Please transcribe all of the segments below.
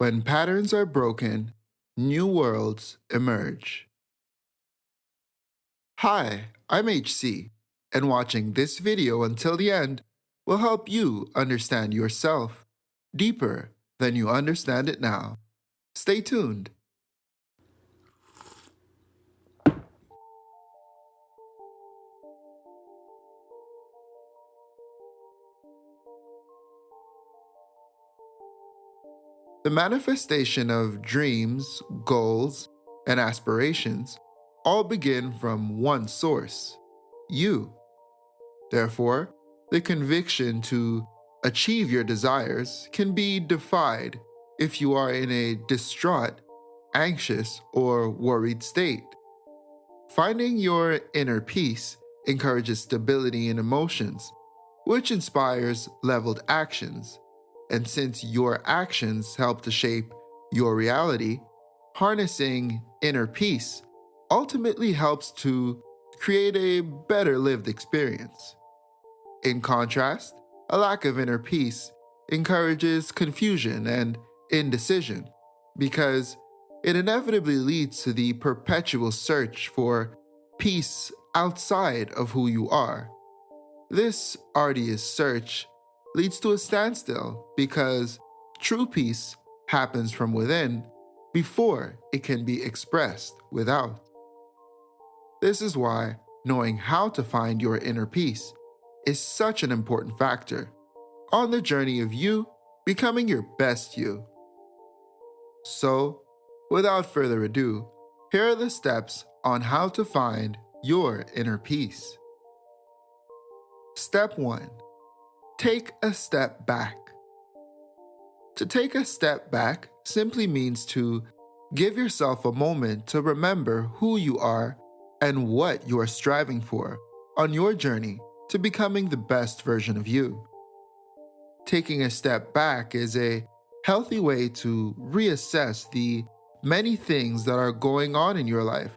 When patterns are broken, new worlds emerge. Hi, I'm HC, and watching this video until the end will help you understand yourself deeper than you understand it now. Stay tuned. The manifestation of dreams, goals, and aspirations all begin from one source, you. Therefore, the conviction to achieve your desires can be defied if you are in a distraught, anxious, or worried state. Finding your inner peace encourages stability in emotions, which inspires leveled actions. And since your actions help to shape your reality, harnessing inner peace ultimately helps to create a better lived experience. In contrast, a lack of inner peace encourages confusion and indecision because it inevitably leads to the perpetual search for peace outside of who you are. This arduous search leads to a standstill because true peace happens from within before it can be expressed without. This is why knowing how to find your inner peace is such an important factor on the journey of you becoming your best you. So, without further ado, here are the steps on how to find your inner peace. Step 1. Take a step back. To take a step back simply means to give yourself a moment to remember who you are and what you are striving for on your journey to becoming the best version of you. Taking a step back is a healthy way to reassess the many things that are going on in your life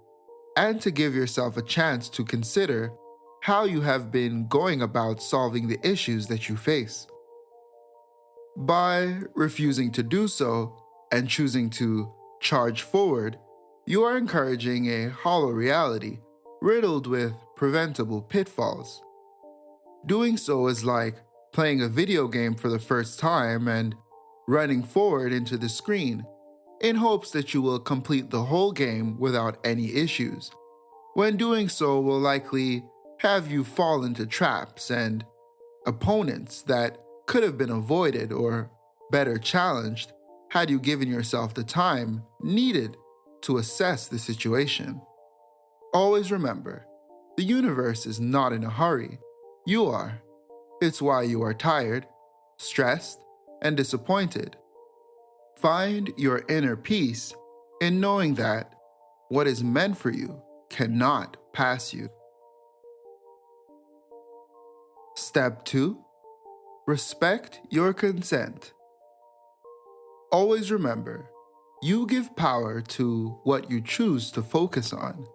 and to give yourself a chance to consider how you have been going about solving the issues that you face. By refusing to do so and choosing to charge forward, you are encouraging a hollow reality riddled with preventable pitfalls. Doing so is like playing a video game for the first time and running forward into the screen in hopes that you will complete the whole game without any issues. When doing so will likely have you fall into traps and opponents that could have been avoided or better challenged had you given yourself the time needed to assess the situation. Always remember, the universe is not in a hurry. You are. It's why you are tired, stressed, and disappointed. Find your inner peace in knowing that what is meant for you cannot pass you. Step 2. Respect your consent. Always remember, you give power to what you choose to focus on.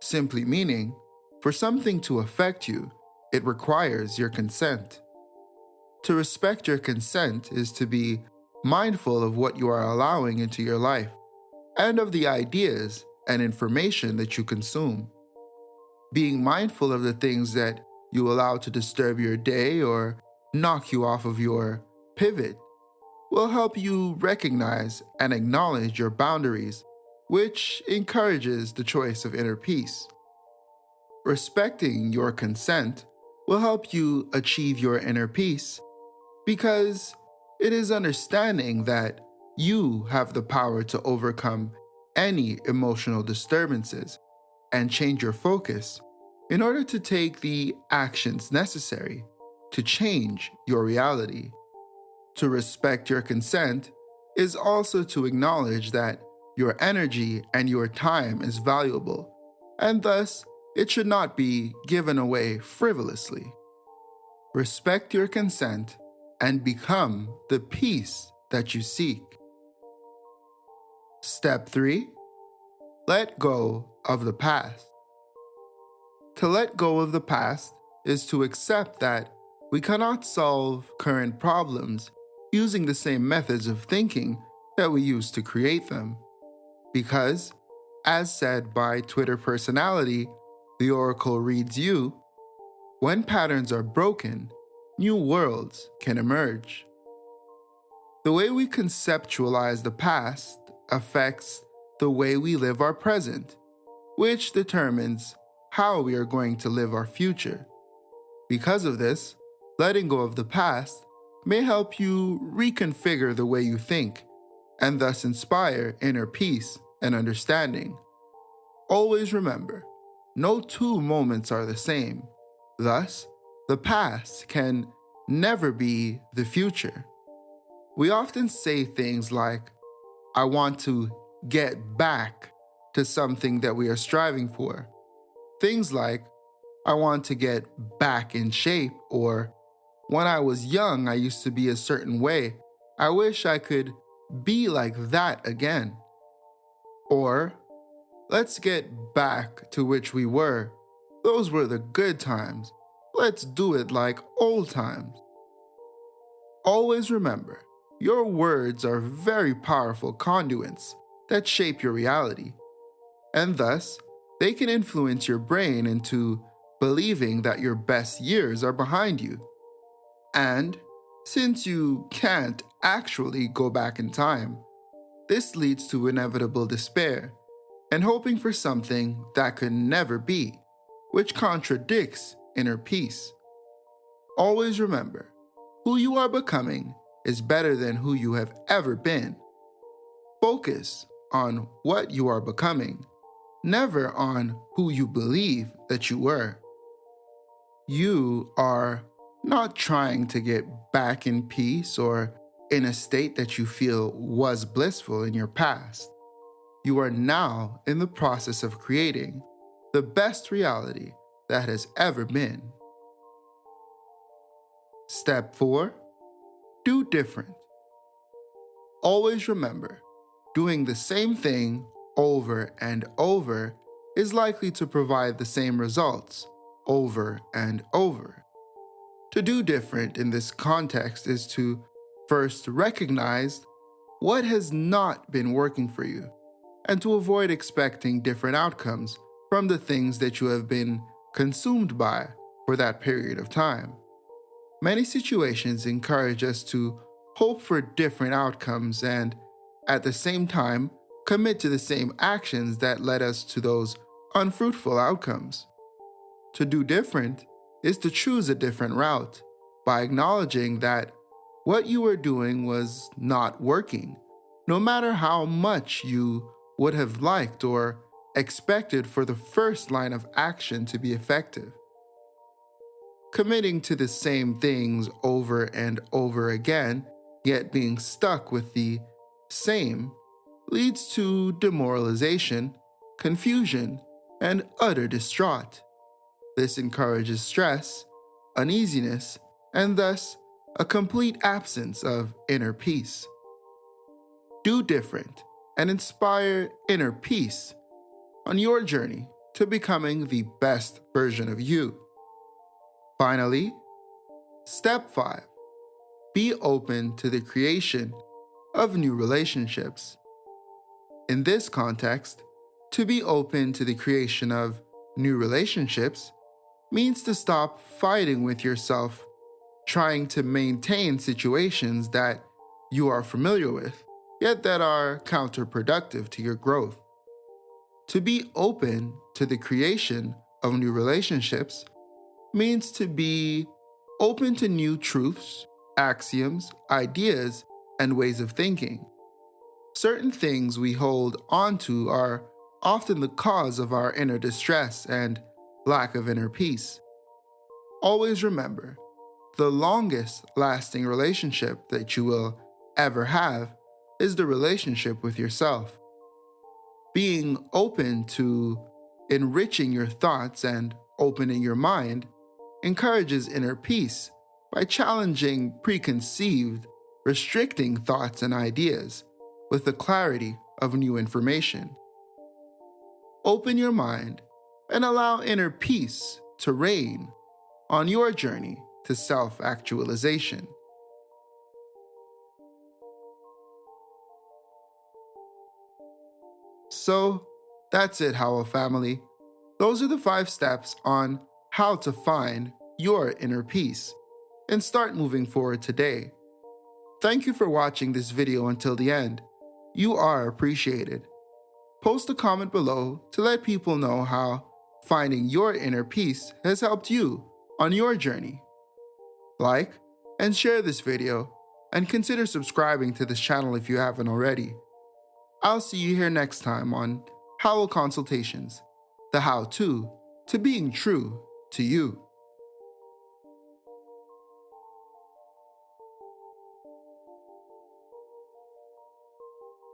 Simply meaning, for something to affect you, it requires your consent. To respect your consent is to be mindful of what you are allowing into your life and of the ideas and information that you consume. Being mindful of the things that you allow to disturb your day or knock you off of your pivot will help you recognize and acknowledge your boundaries, which encourages the choice of inner peace. Respecting your consent will help you achieve your inner peace because it is understanding that you have the power to overcome any emotional disturbances and change your focus in order to take the actions necessary to change your reality. To respect your consent is also to acknowledge that your energy and your time is valuable, and thus it should not be given away frivolously. Respect your consent and become the peace that you seek. Step 3. Let go of the past. To let go of the past is to accept that we cannot solve current problems using the same methods of thinking that we use to create them. Because, as said by Twitter personality, the Oracle reads you, when patterns are broken, new worlds can emerge. The way we conceptualize the past affects the way we live our present, which determines how we are going to live our future. Because of this, letting go of the past may help you reconfigure the way you think, and thus inspire inner peace and understanding. Always remember, no two moments are the same. Thus, the past can never be the future. We often say things like, I want to get back to something that we are striving for. Things like, I want to get back in shape, or when I was young, I used to be a certain way. I wish I could be like that again. Or, let's get back to which we were. Those were the good times. Let's do it like old times. Always remember, your words are very powerful conduits that shape your reality, and thus, they can influence your brain into believing that your best years are behind you. And since you can't actually go back in time, this leads to inevitable despair and hoping for something that could never be, which contradicts inner peace. Always remember, who you are becoming is better than who you have ever been. Focus on what you are becoming, never on who you believe that you were. You are not trying to get back in peace or in a state that you feel was blissful in your past. You are now in the process of creating the best reality that has ever been. Step 4. Do different. Always remember, doing the same thing over and over is likely to provide the same results over and over. To do different in this context is to first recognize what has not been working for you, and to avoid expecting different outcomes from the things that you have been consumed by for that period of time. Many situations encourage us to hope for different outcomes and, at the same time, commit to the same actions that led us to those unfruitful outcomes. To do different is to choose a different route by acknowledging that what you were doing was not working, no matter how much you would have liked or expected for the first line of action to be effective. Committing to the same things over and over again, yet being stuck with the same, leads to demoralization, confusion, and utter distraught. This encourages stress, uneasiness, and thus a complete absence of inner peace. Do different and inspire inner peace on your journey to becoming the best version of you. Finally, step 5. Be open to the creation of new relationships. In this context, to be open to the creation of new relationships means to stop fighting with yourself, trying to maintain situations that you are familiar with, yet that are counterproductive to your growth. To be open to the creation of new relationships means to be open to new truths, axioms, ideas, and ways of thinking. Certain things we hold onto are often the cause of our inner distress and lack of inner peace. Always remember, the longest lasting relationship that you will ever have is the relationship with yourself. Being open to enriching your thoughts and opening your mind encourages inner peace by challenging preconceived, restricting thoughts and ideas with the clarity of new information. Open your mind and allow inner peace to reign on your journey to self-actualization. So, that's it, Howell family. Those are the 5 steps on how to find your inner peace and start moving forward today. Thank you for watching this video until the end. You are appreciated. Post a comment below to let people know how finding your inner peace has helped you on your journey. Like and share this video, and consider subscribing to this channel if you haven't already. I'll see you here next time on Howell Consultations, the how-to being true to you.